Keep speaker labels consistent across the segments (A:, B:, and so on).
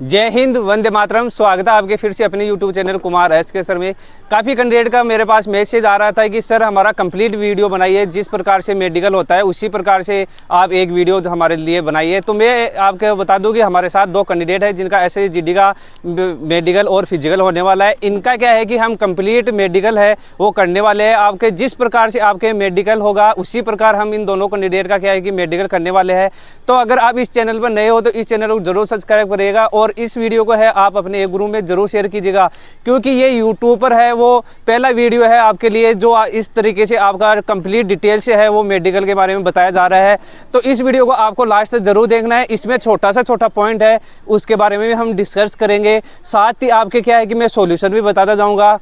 A: जय हिंद, वंदे मातरम। स्वागत है आपके फिर से अपने YouTube channel Kumar SK sir में। काफ़ी कैंडिडेट का मेरे पास मैसेज आ रहा था कि सर हमारा कंप्लीट वीडियो बनाइए, जिस प्रकार से मेडिकल होता है उसी प्रकार से आप एक वीडियो हमारे लिए बनाइए। तो मैं आपको बता दूं कि हमारे साथ दो कैंडिडेट हैं जिनका SSGD का मेडिकल और फिजिकल होने वाला है। इनका क्या है कि हम कंप्लीट मेडिकल है वो करने वाले हैं। आपके जिस प्रकार से आपके मेडिकल होगा उसी प्रकार हम इन दोनों कैंडिडेट का क्या है कि मेडिकल करने वाले हैं। तो अगर आप इस चैनल पर नए हो तो इस चैनल को जरूर सब्सक्राइब करिएगा और इस वीडियो को है आप अपने एक ग्रुप में जरूर शेयर कीजिएगा, क्योंकि ये यूट्यूब पर है वो पहला वीडियो है आपके लिए जो इस तरीके से आपका कंप्लीट डिटेल से है वो मेडिकल के बारे में बताया जा रहा है। तो इस वीडियो को आपको लास्ट तक जरूर देखना है। इसमें छोटा पॉइंट है उसके बारे में भी हम डिस्कस करेंगे। साथ ही आपके क्या है कि मैं सॉल्यूशन भी बताता जाऊँगा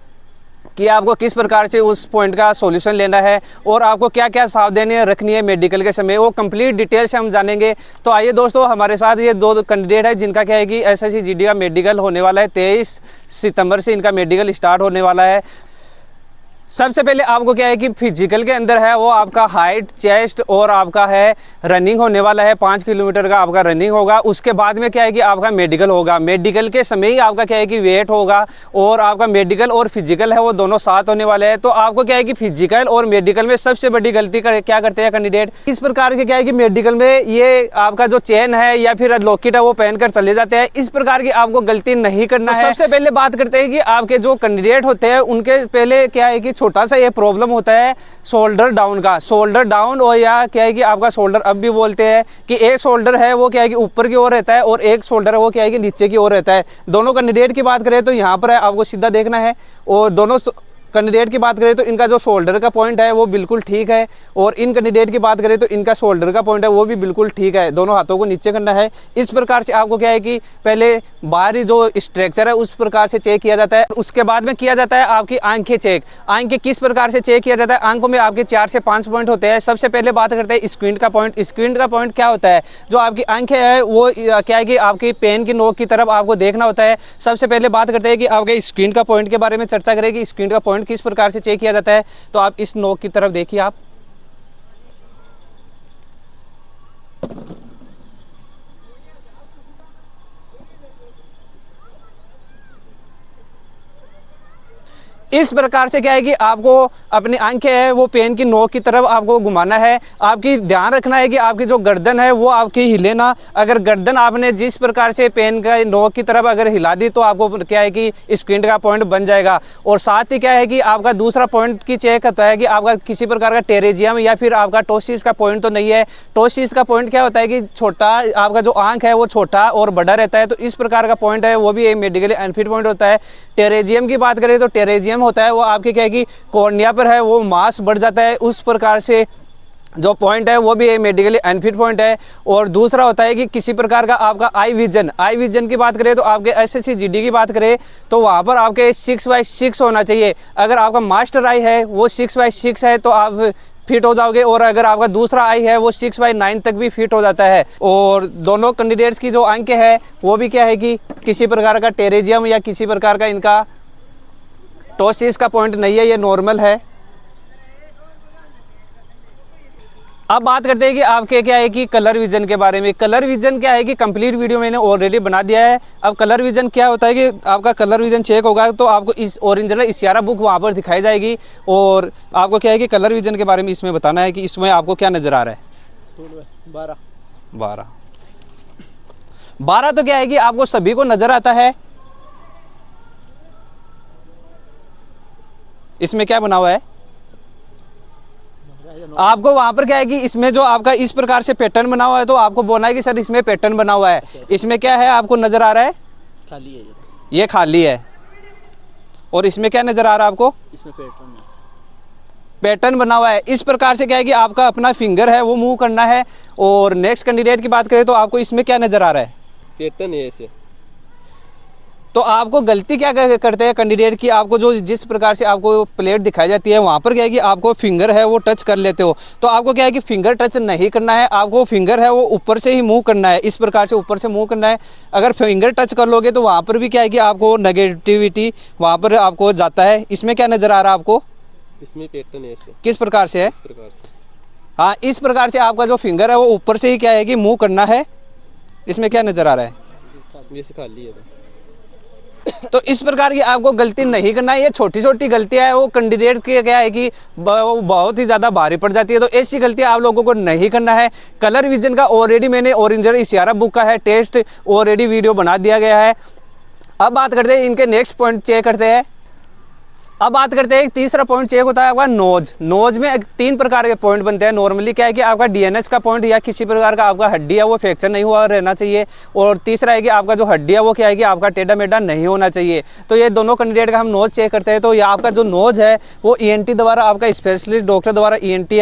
A: कि आपको किस प्रकार से उस पॉइंट का सॉल्यूशन लेना है और आपको क्या क्या सावधानियां रखनी है मेडिकल के समय, वो कंप्लीट डिटेल से हम जानेंगे। तो आइए दोस्तों, हमारे साथ ये दो कैंडिडेट है जिनका क्या है कि SSGD का मेडिकल होने वाला है। 23 सितंबर से इनका मेडिकल स्टार्ट होने वाला है। सबसे पहले आपको क्या है कि फिजिकल के अंदर है वो आपका हाइट, चेस्ट और आपका है रनिंग होने वाला है। 5 किलोमीटर का आपका रनिंग होगा। उसके बाद में क्या है कि आपका मेडिकल होगा। मेडिकल के समय ही आपका क्या है कि वेट होगा और आपका मेडिकल और फिजिकल है वो दोनों साथ होने वाले हैं। तो आपको क्या है कि फिजिकल और मेडिकल में सबसे बड़ी गलती क्या करते हैं कैंडिडेट, इस प्रकार के क्या है कि मेडिकल में ये आपका जो चेन है या फिर लॉकेट है वो पहनकर चले जाते हैं। इस प्रकार की आपको गलती नहीं करना है। सबसे पहले बात करते हैं कि आपके जो कैंडिडेट होते हैं उनके पहले क्या है कि छोटा सा ये प्रॉब्लम होता है शोल्डर डाउन का। शोल्डर डाउन और या क्या है कि आपका शोल्डर अप भी बोलते हैं कि एक शोल्डर है वो क्या है कि ऊपर की ओर रहता है और एक शोल्डर है वो क्या है कि नीचे की ओर रहता है। दोनों कैंडिडेट की बात करें तो यहाँ पर है आपको सीधा देखना है, और दोनों कैंडिडेट की बात करें तो इनका जो शोल्डर का पॉइंट है वो बिल्कुल ठीक है, और इन कैंडिडेट की बात करें तो इनका शोल्डर का पॉइंट है वो भी बिल्कुल ठीक है। दोनों हाथों को नीचे करना है। इस प्रकार से आपको क्या है कि पहले बाहरी जो स्ट्रक्चर है उस प्रकार से चेक किया जाता है। उसके बाद में किया जाता है आपकी आंखें चेक। आंखें किस प्रकार से चेक किया जाता है, आंखों में आपके 4 से 5 पॉइंट होते हैं। सबसे पहले बात करते हैं स्क्विंट का पॉइंट। स्क्विंट का पॉइंट क्या होता है, जो आपकी आंखें है वो क्या है कि आपकी पेन की नोक की तरफ आपको देखना होता है। सबसे पहले बात करते हैं कि आपके स्क्विंट का पॉइंट के बारे में चर्चा करें कि स्क्विंट का पॉइंट किस प्रकार से चेक किया जाता है। तो आप इस नोक की तरफ देखिए। आप इस प्रकार से क्या है कि आपको अपनी आंखें है वो पेन की नोक की तरफ आपको घुमाना है। आपकी ध्यान रखना है कि आपकी जो गर्दन है वो आपकी हिले ना। अगर गर्दन आपने जिस प्रकार से पेन का नोक की तरफ अगर हिला दी तो आपको क्या है कि स्क्विंट का पॉइंट बन जाएगा। और साथ ही क्या है कि आपका दूसरा पॉइंट की चेक होता है कि आपका किसी प्रकार का टेरेजियम या फिर आपका टोसिस का पॉइंट तो नहीं है। टोसिस का पॉइंट क्या होता है कि छोटा, आपका जो आंख है वो छोटा और बड़ा रहता है। तो इस प्रकार का पॉइंट है वो भी एक मेडिकली अनफिट पॉइंट होता है। टेरेजियम की बात करें तो टेरेजियम होता है वो आपके क्या है कि कॉर्निया पर है वो मास बढ़ जाता है। उस प्रकार से जो पॉइंट है वो भी एक मेडिकली अनफिट पॉइंट है। और दूसरा होता है कि किसी प्रकार का आपका आई विजन की बात करें तो आपके SSGD की बात करें तो वहाँ पर आपके 6/6 होना चाहिए। अगर आपका मास्टर आई है वो 6/6 है तो आप फिट हो जाओगे, और अगर आपका दूसरा आई है वो 6/9 तक भी फिट हो जाता है। और दोनों कैंडिडेट्स की जो आंखें है वो भी क्या है कि किसी प्रकार का टेरेजियम या किसी प्रकार का इनका टोसिस का पॉइंट नहीं है, ये नॉर्मल है। अब बात करते हैं कि आपके क्या है कि कलर विजन के बारे में। कलर विजन क्या है कि कंप्लीट वीडियो मैंने ऑलरेडी बना दिया है। अब कलर विजन क्या होता है कि आपका कलर विजन चेक होगा तो आपको इस ओरिजिनल इशारा बुक वहाँ पर दिखाई जाएगी, और आपको क्या है कि कलर विजन के बारे में इसमें बताना है कि इसमें आपको क्या नज़र आ रहा है। 12 तो क्या है कि आपको सभी को नज़र आता है। इसमें क्या बना हुआ है आपको वहां पर क्या है कि इसमें जो आपका इस प्रकार से पैटर्न बना हुआ है तो आपको बोलना है कि सर इसमें पैटर्न बना हुआ है। इसमें क्या है आपको नजर आ रहा है,
B: खाली है
A: ये खाली है। और इसमें क्या नजर आ रहा है आपको,
B: इसमें
A: पैटर्न बना हुआ है। इस प्रकार से क्या है कि आपका अपना फिंगर है वो मूव करना है। और नेक्स्ट कैंडिडेट की बात करें तो आपको इसमें क्या नजर आ रहा है,
B: पैटर्न है ऐसे।
A: तो आपको गलती क्या करते हैं कैंडिडेट की, आपको जो जिस प्रकार से आपको प्लेट दिखाई जाती है वहाँ पर क्या है कि आपको फिंगर है वो टच कर लेते हो। तो आपको क्या है कि फिंगर टच नहीं करना है, आपको फिंगर है वो ऊपर से ही मूव करना है। इस प्रकार से ऊपर से मूव करना है। अगर फिंगर टच कर लोगे तो वहाँ पर भी क्या है कि आपको नेगेटिविटी वहाँ पर आपको जाता है। इसमें क्या नज़र आ रहा है आपको,
B: इसमें पैटर्न ऐसे
A: किस प्रकार से है,
B: इस प्रकार से।
A: हाँ, इस प्रकार से आपका जो फिंगर है वो ऊपर से ही क्या है कि मूव करना है। इसमें क्या नज़र आ रहा है,
B: वैसे खाली है
A: तो इस प्रकार की आपको गलती नहीं करना है। ये छोटी छोटी गलतियां है वो कैंडिडेट की क्या है कि वो बहुत ही ज़्यादा भारी पड़ जाती है, तो ऐसी गलतियां आप लोगों को नहीं करना है। कलर विजन का ऑलरेडी मैंने ऑरेंजर इशारा बुक का है टेस्ट ऑलरेडी वीडियो बना दिया गया है। अब बात करते हैं इनके नेक्स्ट पॉइंट चेक करते हैं। अब बात करते हैं तीसरा पॉइंट चेक होता है आपका नोज। नोज में 3 प्रकार के पॉइंट बनते हैं नॉर्मली। क्या है कि आपका डीएनएस का पॉइंट या किसी प्रकार का आपका हड्डी है वो फ्रैक्चर नहीं हुआ रहना चाहिए, और तीसरा है कि आपका जो हड्डी है वो क्या है कि आपका टेढ़ा मेढ़ा नहीं होना चाहिए। तो ये दोनों कैंडिडेट का हम नोज चेक करते हैं। तो ये आपका जो नोज है वो ईएनटी द्वारा, आपका स्पेशलिस्ट डॉक्टर द्वारा, ईएनटी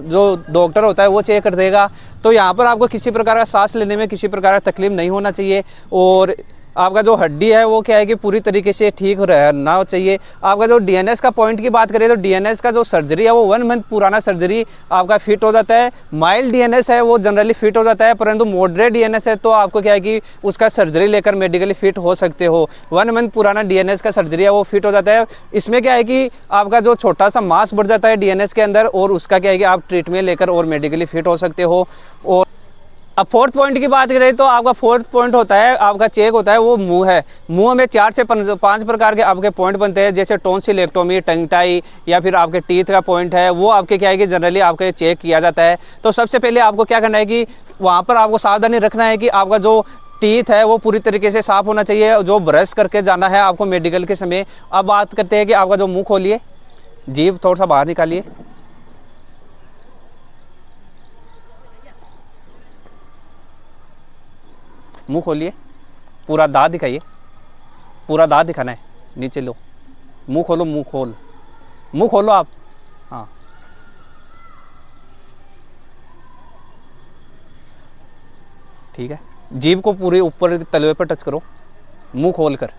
A: जो डॉक्टर होता है वो चेक कर देगा। तो यहाँ पर आपको किसी प्रकार का सांस लेने में किसी प्रकार का तकलीफ नहीं होना चाहिए, और आपका जो हड्डी है वो क्या है कि पूरी तरीके से ठीक रहना चाहिए। आपका जो डीएनएस का पॉइंट की बात करें तो डीएनएस का जो सर्जरी है वो 1 मंथ पुराना सर्जरी आपका फिट हो जाता है। माइल्ड डीएनएस है वो जनरली फिट हो जाता है, परंतु मॉडरेट डीएनएस है तो आपको क्या है कि उसका सर्जरी लेकर मेडिकली फिट हो सकते हो। 1 मंथ पुराना डीएनएस का सर्जरी है वो फिट हो जाता है। इसमें क्या है कि आपका जो छोटा सा मास बढ़ जाता है डीएनएस के अंदर, और उसका क्या है कि आप ट्रीटमेंट लेकर और मेडिकली फिट हो सकते हो। और अब 4th पॉइंट की बात करें तो आपका 4th पॉइंट होता है, आपका चेक होता है वो मुंह है। मुंह में 4 से 5 प्रकार के आपके पॉइंट बनते हैं, जैसे टॉन्सिलेक्टोमी, टंग टाई, या फिर आपके टीथ का पॉइंट है वो आपके क्या है कि जनरली आपके चेक किया जाता है। तो सबसे पहले आपको क्या करना है कि वहाँ पर आपको सावधानी रखना है कि आपका जो टीथ है वो पूरी तरीके से साफ होना चाहिए, जो ब्रश करके जाना है आपको मेडिकल के समय। अब बात करते हैं कि आपका जो मुँह खोलिए, जीभ थोड़ा सा बाहर निकालिए, मुंह खोलिए, पूरा दांत दिखाइए, पूरा दांत दिखाना है, नीचे लो, मुंह खोलो, मुंह खोलो आप, हाँ ठीक है। जीभ को पूरे ऊपर तलवे पर टच करो मुंह खोलकर।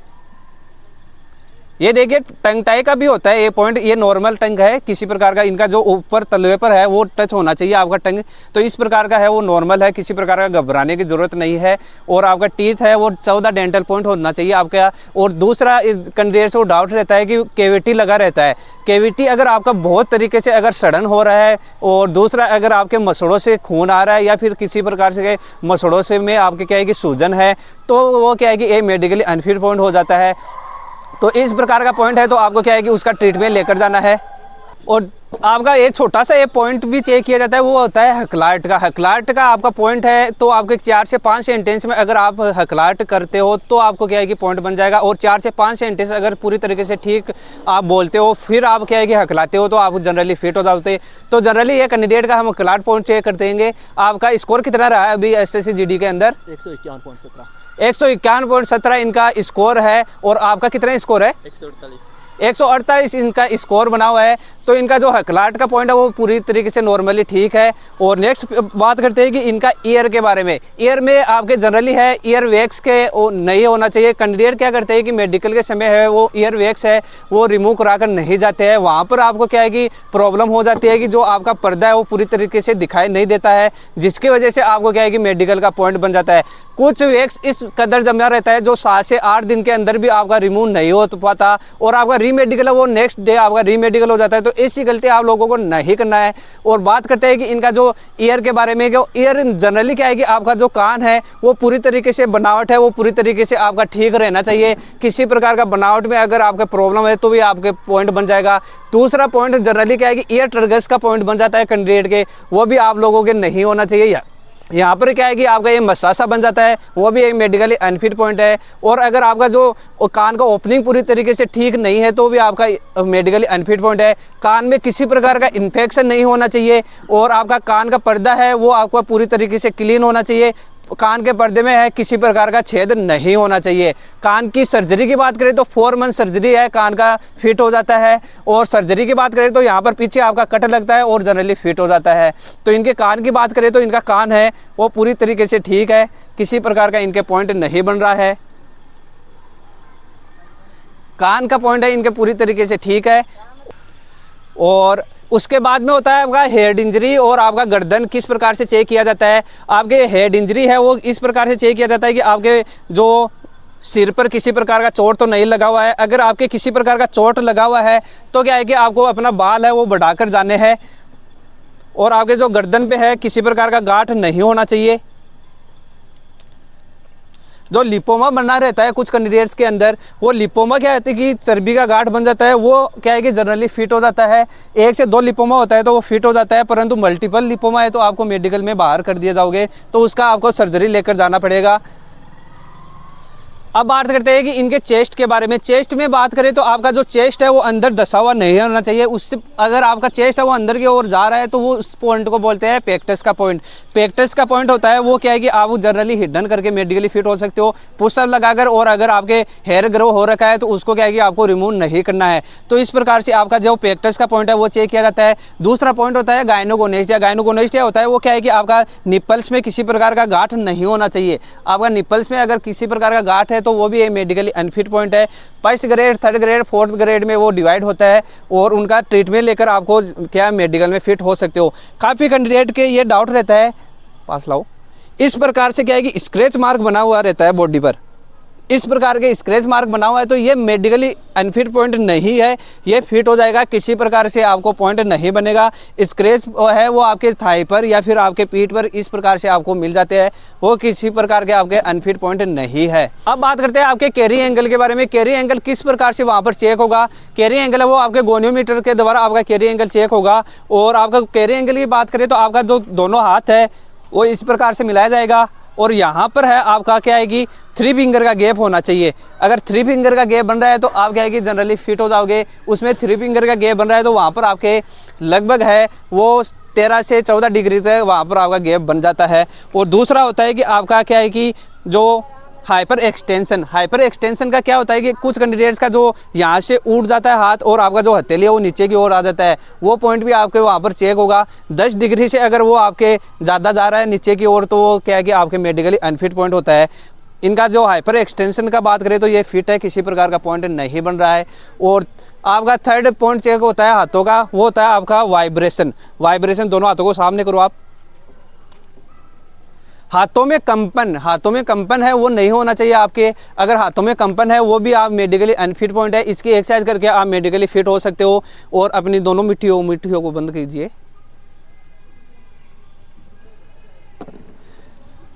A: ये देखिए टंग टाई का भी होता है ये पॉइंट, ये नॉर्मल टंग है, किसी प्रकार का इनका जो ऊपर तलवे पर है वो टच होना चाहिए आपका टंग, तो इस प्रकार का है वो नॉर्मल है, किसी प्रकार का घबराने की जरूरत नहीं है। और आपका टीथ है वो 14 डेंटल पॉइंट होना चाहिए आपका। और दूसरा कैंडिडेट को डाउट रहता है कि कैविटी लगा रहता है। कैविटी अगर आपका बहुत तरीके से अगर सड़न हो रहा है, और दूसरा अगर आपके मसड़ों से खून आ रहा है, या फिर किसी प्रकार से मसड़ों से में आपके क्या है कि सूजन है, तो वो क्या है कि ये मेडिकली अनफिट पॉइंट हो जाता है। तो इस प्रकार का पॉइंट है तो आपको क्या है कि उसका ट्रीटमेंट लेकर जाना है। और आपका एक छोटा सा एक पॉइंट भी चेक किया जाता है, वो होता है हकलाहट का। हकलाहट का आपका पॉइंट है तो आपके 4 से 5 सेंटेंस में अगर आप हकलाहट करते हो तो आपको क्या है कि पॉइंट बन जाएगा। और 4 से 5 सेंटेंस अगर पूरी तरीके से ठीक आप बोलते हो, फिर आप क्या है कि हकलाते हो, तो आप जनरली फिट हो जाते। तो जनरली ये कैंडिडेट का हम हकलाहट पॉइंट चेक कर देंगे। आपका स्कोर कितना रहा है अभी SSC GD के अंदर?
B: 151.17
A: 151.17 इनका स्कोर है। और आपका कितना स्कोर है? 148 इनका स्कोर बना हुआ है। तो इनका जो हकलाहट का पॉइंट है वो पूरी तरीके से नॉर्मली ठीक है। और नेक्स्ट बात करते हैं कि इनका ईयर के बारे में। ईयर में आपके जनरली है ईयर वैक्स के नहीं होना चाहिए। कैंडिडेट क्या करते हैं कि मेडिकल के समय है वो ईयर वैक्स है वो रिमूव कराकर नहीं जाते हैं। वहाँ पर आपको क्या है कि प्रॉब्लम हो जाती है कि जो आपका पर्दा है वो पूरी तरीके से दिखाई नहीं देता है, जिसकी वजह से आपको क्या है कि मेडिकल का पॉइंट बन जाता है। कुछ वैक्स इस कदर जमा रहता है जो 7 से 8 दिन के अंदर भी आपका रिमूव नहीं हो पाता, और आपका रीमेडिकल है वो नेक्स्ट डे आपका रीमेडिकल हो जाता है। तो ऐसी गलती आप लोगों को नहीं करना है। और बात करते हैं कि इनका जो ईयर के बारे में, जो ईयर जनरली क्या है कि आपका जो कान है वो पूरी तरीके से बनावट है वो पूरी तरीके से आपका ठीक रहना चाहिए। किसी प्रकार का बनावट में अगर आपका प्रॉब्लम है तो भी आपके पॉइंट बन जाएगा। दूसरा पॉइंट जनरली क्या है कि ईयर ट्रगस का पॉइंट बन जाता है कैंडिडेट के, वो भी आप लोगों के नहीं होना चाहिए। यहाँ पर क्या है कि आपका ये मसासा बन जाता है, वो भी एक मेडिकली अनफिट पॉइंट है। और अगर आपका जो कान का ओपनिंग पूरी तरीके से ठीक नहीं है तो भी आपका मेडिकली अनफिट पॉइंट है। कान में किसी प्रकार का इन्फेक्शन नहीं होना चाहिए, और आपका कान का पर्दा है वो आपका पूरी तरीके से क्लीन होना चाहिए। कान के पर्दे में है किसी प्रकार का छेद नहीं होना चाहिए। कान की सर्जरी की बात करें तो 4 मंथ सर्जरी है, कान का फिट हो जाता है। और सर्जरी की बात करें तो यहाँ पर पीछे आपका कट लगता है और जनरली फिट हो जाता है। तो इनके कान की बात करें तो इनका कान है वो पूरी तरीके से ठीक है, किसी प्रकार का इनके पॉइंट नहीं बन रहा है। कान का पॉइंट है इनके पूरी तरीके से ठीक है। और उसके बाद में होता है आपका हेड इंजरी। और आपका गर्दन किस प्रकार से चेक किया जाता है? आपके हेड इंजरी है वो इस प्रकार से चेक किया जाता है कि आपके जो सिर पर किसी प्रकार का चोट तो नहीं लगा हुआ है। अगर आपके किसी प्रकार का चोट लगा हुआ है तो क्या है कि आपको अपना बाल है वो बढ़ाकर जाने हैं। और आपके जो गर्दन पे है किसी प्रकार का गांठ नहीं होना चाहिए। जो लिपोमा बना रहता है कुछ कैंडिडेट्स के अंदर, वो लिपोमा क्या होता है कि चर्बी का गांठ बन जाता है, वो क्या है कि जनरली फिट हो जाता है। 1 से 2 लिपोमा होता है तो वो फिट हो जाता है, परंतु मल्टीपल लिपोमा है तो आपको मेडिकल में बाहर कर दिए जाओगे, तो उसका आपको सर्जरी लेकर जाना पड़ेगा। अब बात करते हैं कि इनके चेस्ट के बारे में। चेस्ट में बात करें तो आपका जो चेस्ट है वो अंदर धसा हुआ नहीं होना चाहिए। उससे अगर आपका चेस्ट है वो अंदर की ओर जा रहा है तो वो उस पॉइंट को बोलते हैं पेक्टस का पॉइंट। पेक्टस का पॉइंट होता है वो क्या है कि आप जनरली हिडन करके मेडिकली फिट हो सकते हो पुशअप लगाकर, और अगर आपके हेयर ग्रो हो रखा है तो उसको क्या है कि आपको रिमूव नहीं करना है। तो इस प्रकार से आपका जो पेक्टस का पॉइंट है वो चेक किया जाता है। दूसरा पॉइंट होता है गायनोगोनेस्टिया। गायनोगोनेस्टिया होता है वो क्या है कि आपका निप्पल्स में किसी प्रकार का गांठ नहीं होना चाहिए। आपका निप्पल्स में अगर किसी प्रकार का गांठ है तो वो भी एक मेडिकल अनफिट पॉइंट है। 1st grade, 3rd grade, 4th grade में वो डिवाइड होता है और उनका ट्रीटमेंट लेकर आपको क्या मेडिकल में फिट हो सकते हो। काफ़ी कैंडिडेट के ये डाउट रहता है, पास लाओ, इस प्रकार से क्या है कि स्क्रैच मार्क बना हुआ रहता है बॉडी पर, इस प्रकार के स्क्रैच मार्क बना हुआ है तो ये मेडिकली अनफिट पॉइंट नहीं है, ये फिट हो जाएगा, किसी प्रकार से आपको पॉइंट नहीं बनेगा। स्क्रैच है वो आपके थाई पर या फिर आपके पीठ पर इस प्रकार से आपको मिल जाते हैं, वो किसी प्रकार के आपके अनफिट पॉइंट नहीं है। अब बात करते हैं आपके कैरी एंगल के बारे में। कैरी एंगल किस प्रकार से वहाँ पर चेक होगा। कैरी एंगल है वो आपके गोनियोमीटर के द्वारा आपका कैरी एंगल चेक होगा। और आपका कैरी एंगल की बात करें तो आपका जो दोनों हाथ है वो इस प्रकार से मिलाया जाएगा, और यहाँ पर है आपका क्या है कि 3 फिंगर का गैप होना चाहिए। अगर 3 फिंगर का गैप बन रहा है तो आप क्या है कि जनरली फिट हो जाओगे। उसमें 3 फिंगर का गैप बन रहा है तो वहाँ पर आपके लगभग है वो 13 से 14 डिग्री तक वहाँ पर आपका गैप बन जाता है। और दूसरा होता है कि आपका क्या है कि जो हाइपर एक्सटेंशन का क्या होता है कि कुछ कैंडिडेट्स का जो यहाँ से उठ जाता है हाथ और आपका जो हथेली है वो नीचे की ओर आ जाता है, वो पॉइंट भी आपके वहाँ पर चेक होगा। 10 डिग्री से अगर वो आपके ज़्यादा जा रहा है नीचे की ओर तो वो क्या है कि आपके मेडिकली अनफिट पॉइंट होता है। इनका जो हाइपर एक्सटेंशन का बात करें तो ये फिट है, किसी प्रकार का पॉइंट नहीं बन रहा है। और आपका 3rd पॉइंट चेक होता है हाथों का, वो होता है आपका वाइब्रेशन। दोनों हाथों को सामने करो आप। हाथों में कंपन है वो नहीं होना चाहिए आपके। अगर हाथों में कंपन है वो भी आप मेडिकली अनफिट पॉइंट है। इसकी एक्सरसाइज करके आप मेडिकली फिट हो सकते हो। और अपनी दोनों मिट्टियों को बंद कीजिए।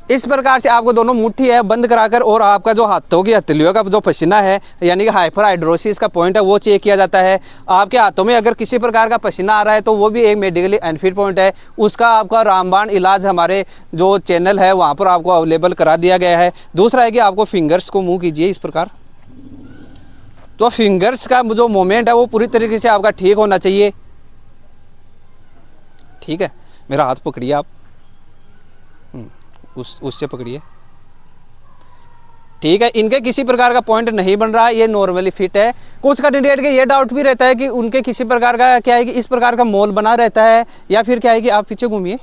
A: इस प्रकार से आपको दोनों मुट्ठी है बंद कराकर, और आपका जो हाथों की हथेलियों का जो पसीना है यानी कि हाइपर हाइड्रोसिस का पॉइंट है वो चेक किया जाता है। आपके हाथों में अगर किसी प्रकार का पसीना आ रहा है तो वो भी एक मेडिकली अनफिट पॉइंट है। उसका आपका रामबाण इलाज हमारे जो चैनल है वहाँ पर आपको अवेलेबल करा दिया गया है। दूसरा है कि आपको फिंगर्स को मूव कीजिए इस प्रकार, तो फिंगर्स का जो मोमेंट है वो पूरी तरीके से आपका ठीक होना चाहिए। ठीक है, मेरा हाथ पकड़िए आप, उससे पकड़िए। ठीक है, इनके किसी प्रकार का पॉइंट नहीं बन रहा है, ये नॉर्मली फिट है। कुछ कैंडिडेट के ये डाउट भी रहता है कि उनके किसी प्रकार का क्या है कि इस प्रकार का मोल बना रहता है, या फिर क्या है कि आप पीछे घूमिए,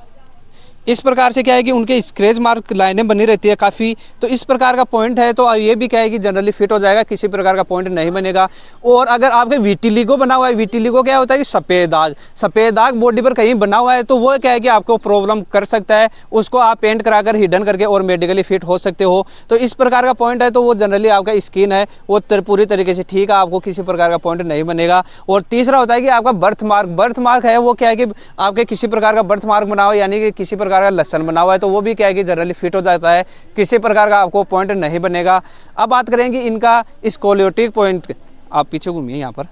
A: इस प्रकार से क्या है कि उनके स्क्रैच मार्क लाइनें बनी रहती है काफ़ी, तो इस प्रकार का पॉइंट है तो ये भी क्या है कि जनरली फिट हो जाएगा, किसी प्रकार का पॉइंट नहीं बनेगा। और अगर आपके विटिलिगो बना हुआ है, विटिलिगो क्या होता है कि सफ़ेद दाग बॉडी पर कहीं बना हुआ है तो वो क्या है कि आपको प्रॉब्लम कर सकता है, उसको आप पेंट कराकर हिडन करके और मेडिकली फिट हो सकते हो। तो इस प्रकार का पॉइंट है तो वो जनरली आपका स्किन है वो पूरी तरीके से ठीक है, आपको किसी प्रकार का पॉइंट नहीं बनेगा। और तीसरा होता है कि आपका बर्थ मार्क है वो क्या है कि आपके किसी प्रकार का बर्थ मार्क बना हुआ है, यानी कि किसी प्रकार का लक्षण बना हुआ है तो वो भी क्या है कि जनरली फिट हो जाता है, किसी प्रकार का आपको पॉइंट नहीं बनेगा। अब बात करेंगे इनका स्कोलियोटिक पॉइंट, आप पीछे घूमिए यहाँ पर।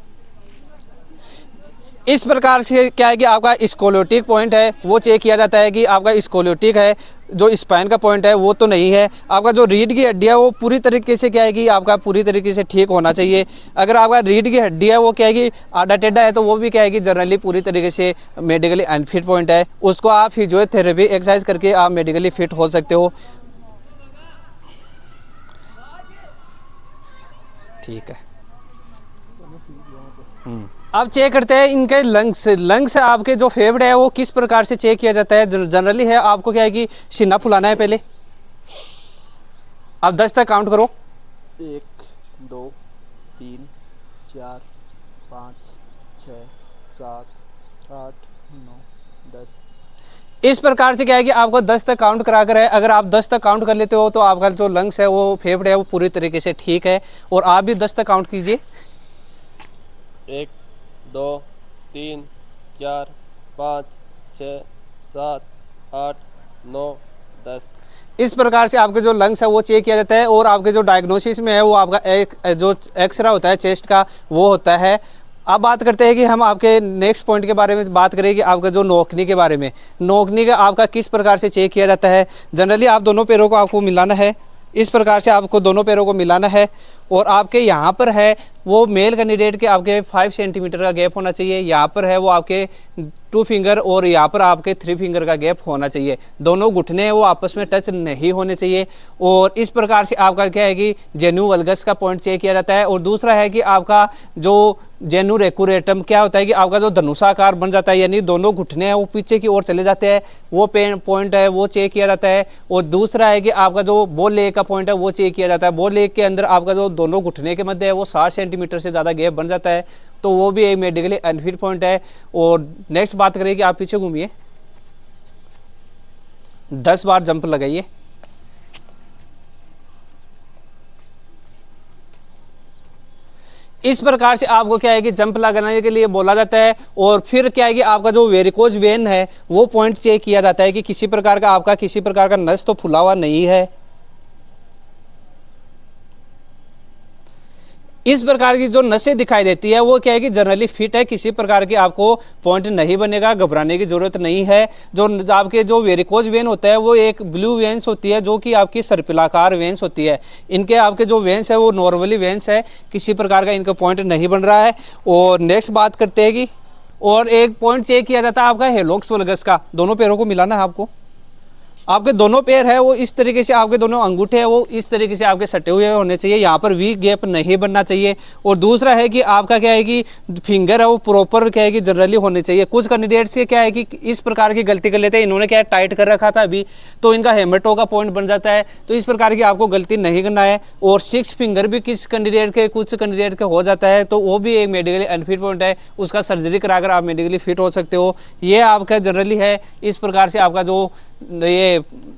A: इस प्रकार से क्या है कि आपका स्कोलियोटिक पॉइंट है वो चेक किया जाता है कि आपका स्कोलियोटिक है, जो स्पाइन का पॉइंट है वो तो नहीं है। आपका जो रीढ़ की हड्डी है वो पूरी तरीके से क्या है कि आपका पूरी तरीके से ठीक होना चाहिए। अगर आपका रीढ़ की हड्डी है वो क्या है कि आधा टेढ़ा है तो वो भी क्या है कि जनरली पूरी तरीके से मेडिकली अनफिट पॉइंट है, उसको आप फिजियोथेरेपी एक्सरसाइज करके आप मेडिकली फिट हो सकते हो। ठीक है, अब चेक करते हैं इनके लंग्स आपके जो फेफड़े है वो किस प्रकार से चेक किया जाता है। जनरली है आपको क्या है कि सीना फुलाना है, पहले आप 10 तक काउंट करो।
B: 1 2 3 4 5 6 7 8 9 10।
A: इस प्रकार से क्या है कि आपको 10 तक काउंट करा कर है, अगर आप 10 तक काउंट कर लेते हो तो आपका जो लंग्स है वो फेफड़े है वो पूरी तरीके से ठीक है। और आप भी 10 तक काउंट कीजिए।
B: 1 2 3 4 5 6 7 8 9 10।
A: इस प्रकार से आपके जो लंग्स है वो चेक किया जाता है और आपके जो डायग्नोसिस में है वो आपका एक जो एक्सरे होता है चेस्ट का वो होता है। अब बात करते हैं कि हम आपके नेक्स्ट पॉइंट के बारे में बात करें कि आपका जो नोकनी के बारे में, नोकनी का आपका किस प्रकार से चेक किया जाता है। जनरली आप दोनों पैरों को आपको मिलाना है, इस प्रकार से आपको दोनों पैरों को मिलाना है और आपके यहाँ पर है वो मेल कैंडिडेट के आपके 5 सेंटीमीटर का गैप होना चाहिए, यहाँ पर है वो आपके 2 फिंगर और यहाँ पर आपके 3 फिंगर का गैप होना चाहिए। दोनों घुटने वो आपस में टच नहीं होने चाहिए और इस प्रकार से आपका क्या है कि जेन्यू वल्गस का पॉइंट चेक किया जाता है। और दूसरा है कि आपका जो जेन्यू रेक्यूरेटम क्या होता है कि आपका जो धनुषाकार बन जाता है, यानी दोनों घुटने हैं वो पीछे की ओर चले जाते हैं, वो पॉइंट है वो चेक किया जाता है। और दूसरा है कि आपका जो बोल लेग का पॉइंट है वो चेक किया जाता है। बोल लेग के अंदर आपका जो दोनों घुटने के मध्य है वो 60 सेंटीमीटर से ज़्यादा गैप बन जाता है, तो वो भी एक मेडिकली अनफिट पॉइंट है। और नेक्स्ट बात करें कि आप पीछे घूमिए, 10 बार जंप लगाइए। इस प्रकार से आपको क्या है कि जंप लगाने के लिए बोला जाता है। और फिर क्या है कि आपका जो वेरिकोज वेन है वो पॉइंट चेक किया जाता है कि किसी प्रकार का आपका किसी प्रकार का नस तो फुला हुआ नहीं है। इस प्रकार की जो नसें दिखाई देती है वो क्या है कि जनरली फिट है, किसी प्रकार की आपको पॉइंट नहीं बनेगा, घबराने की जरूरत नहीं है। जो आपके जो वेरिकोज वेन होता है वो एक ब्लू वेन्स होती है जो कि आपकी सर्पिलाकार वेन्स होती है। इनके आपके जो वेन्स है वो नॉर्मली वेन्स है, किसी प्रकार का इनका पॉइंट नहीं बन रहा है। और नेक्स्ट बात करते हैं कि और एक पॉइंट चेक किया जाता है आपका हेलोक्स वल्गस का। दोनों पैरों को मिलाना है आपको, आपके दोनों पैर है वो इस तरीके से, आपके दोनों अंगूठे हैं वो इस तरीके से आपके सटे हुए होने चाहिए, यहाँ पर वीक गैप नहीं बनना चाहिए। और दूसरा है कि आपका क्या है कि फिंगर है वो प्रॉपर क्या है कि जनरली होने चाहिए। कुछ कैंडिडेट्स के क्या है कि इस प्रकार की गलती कर लेते हैं, इन्होंने क्या है टाइट कर रखा था अभी, तो इनका हेमेटो का पॉइंट बन जाता है, तो इस प्रकार की आपको गलती नहीं करना है। और 6 फिंगर भी किस कैंडिडेट के कुछ कैंडिडेट के हो जाता है, तो वो भी एक मेडिकली अनफिट पॉइंट है, उसका सर्जरी कराकर आप मेडिकली फिट हो सकते हो। ये आपका जनरली है। इस प्रकार से आपका जो ये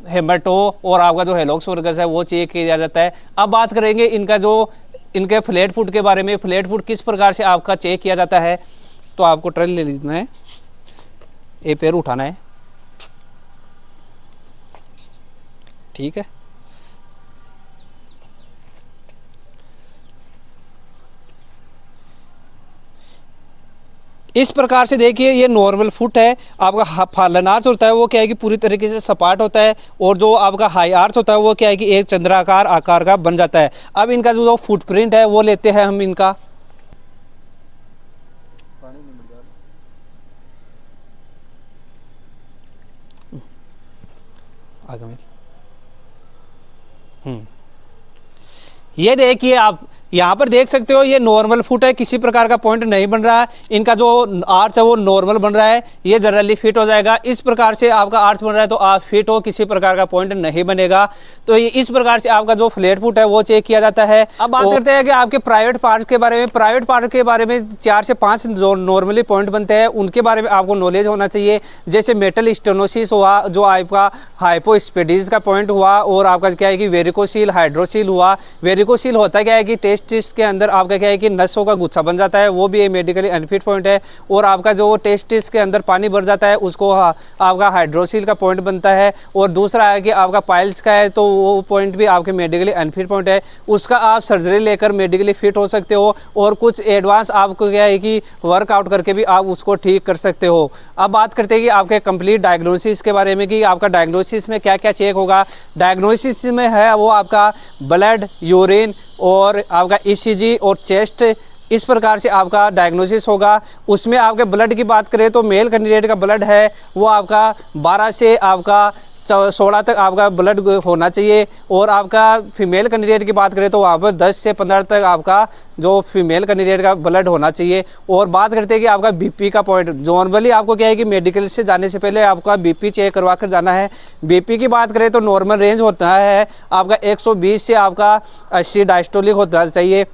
A: हेमेटो और आपका जो हेलोक्स वल्गस है वो चेक किया जाता है। अब बात करेंगे इनका जो इनके फ्लैट फुट के बारे में। फ्लैट फुट किस प्रकार से आपका चेक किया जाता है, तो आपको ट्रेल ले लेना है, ये पैर उठाना है, ठीक है। इस प्रकार से देखिए ये नॉर्मल फुट है। आपका फालन आर्च होता है वो क्या है कि पूरी तरीके से सपाट होता है और जो आपका हाई आर्च होता है वो क्या है कि एक चंद्राकार आकार का बन जाता है। अब इनका जो फुटप्रिंट है वो लेते हैं हम इनका, आगे में ये देखिए आप यहाँ पर देख सकते हो ये नॉर्मल फुट है, किसी प्रकार का पॉइंट नहीं बन रहा है। इनका जो आर्च है वो नॉर्मल बन रहा है, ये जनरली फिट हो जाएगा। इस प्रकार से आपका आर्च बन रहा है तो आप फिट हो, किसी प्रकार का पॉइंट नहीं बनेगा। तो ये इस प्रकार से आपका जो फ्लैट फुट है वो चेक किया जाता है। अब बात करते हैं कि आपके प्राइवेट पार्ट के बारे में। प्राइवेट पार्ट के बारे में 4 से 5 जो नॉर्मली पॉइंट बनते हैं उनके बारे में आपको नॉलेज होना चाहिए। जैसे मेटल स्टेनोसिस हुआ, जो आपका हाइपोस्पेडिस का पॉइंट हुआ, और आपका क्या है कि वेरिकोसील हाइड्रोसील हुआ। वेरिकोसील होता क्या है कि टेस्टिस के अंदर आपका क्या है कि नसों का गुच्छा बन जाता है, वो भी एक मेडिकली अनफिट पॉइंट है। और आपका जो टेस्टिस के अंदर पानी भर जाता है उसको आपका हाइड्रोसील का पॉइंट बनता है। और दूसरा है कि आपका पाइल्स का है तो वो पॉइंट भी आपके मेडिकली अनफिट पॉइंट है, उसका आप सर्जरी लेकर मेडिकली फिट हो सकते हो। और कुछ एडवांस आपको क्या है कि वर्कआउट करके भी आप उसको ठीक कर सकते हो। अब बात करते हैं कि आपके कंप्लीट डायग्नोसिस के बारे में कि आपका डायग्नोसिस में क्या क्या चेक होगा। डायग्नोसिस में है वो आपका ब्लड, यूरिन और आपका ईसीजी और चेस्ट, इस प्रकार से आपका डायग्नोसिस होगा। उसमें आपके ब्लड की बात करें तो मेल कैंडिडेट का ब्लड है वो आपका 12 से आपका 16 तक आपका ब्लड होना चाहिए। और आपका फीमेल कैंडिडेट की बात करें तो वहाँ पर 10 से 15 तक आपका जो फीमेल कैंडिडेट का ब्लड होना चाहिए। और बात करते हैं कि आपका बीपी का पॉइंट, नॉर्मली आपको क्या है कि मेडिकल से जाने से पहले आपका बीपी चेक करवा कर जाना है। बीपी की बात करें तो नॉर्मल रेंज होता है आपका 120 से आपका 80 डायस्टोलिक होना चाहिए।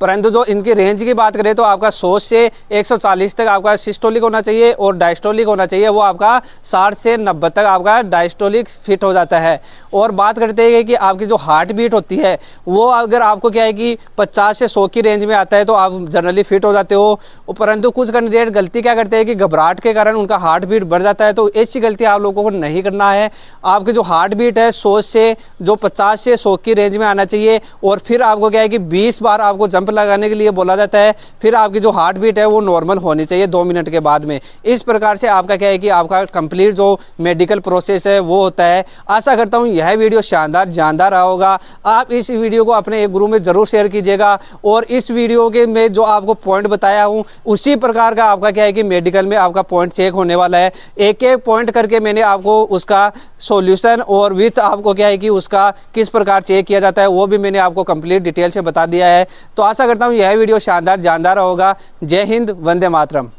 A: परंतु जो इनकी रेंज की बात करें तो आपका 100 से 140 तक आपका सिस्टोलिक होना चाहिए और डायस्टोलिक होना चाहिए, वो आपका 60 से 90 तक आपका डायस्टोलिक फिट हो जाता है। और बात करते हैं कि आपकी जो हार्ट बीट होती है वो अगर आपको क्या है कि 50 से 100 की रेंज में आता है तो आप जनरली फिट हो जाते हो। परंतु कुछ कैंडिडेट गलती क्या करते हैं कि घबराहट के कारण उनका हार्ट बीट बढ़ जाता है, तो ऐसी गलती आप लोगों को नहीं करना है। आपकी जो हार्ट बीट है 100 से जो 50 से 100 की रेंज में आना चाहिए। और फिर आपको क्या है कि 20 बार आपको जंप लगाने के लिए बोला जाता है, फिर आपकी जो हार्ट बीट है वो नॉर्मल होनी चाहिए 2 मिनट के बाद में। इस प्रकार से आपका क्या है कि आपका कंप्लीट जो मेडिकल प्रोसेस है वो होता है। आशा करता हूँ यह वीडियो शानदार जानदार रहा होगा। आप इस वीडियो को अपने एक ग्रुप में जरूर शेयर कीजिएगा और इस वीडियो के में जो आपको पॉइंट बताया हूँ उसी प्रकार का आपका क्या है कि मेडिकल में आपका पॉइंट चेक होने वाला है। एक एक पॉइंट करके मैंने आपको उसका सॉल्यूशन और विथ आपको क्या है कि उसका किस प्रकार चेक किया जाता है वो भी मैंने आपको कंप्लीट डिटेल से बता दिया है। तो आशा करता हूँ यह वीडियो शानदार जानदार होगा। जय हिंद, वंदे मातरम।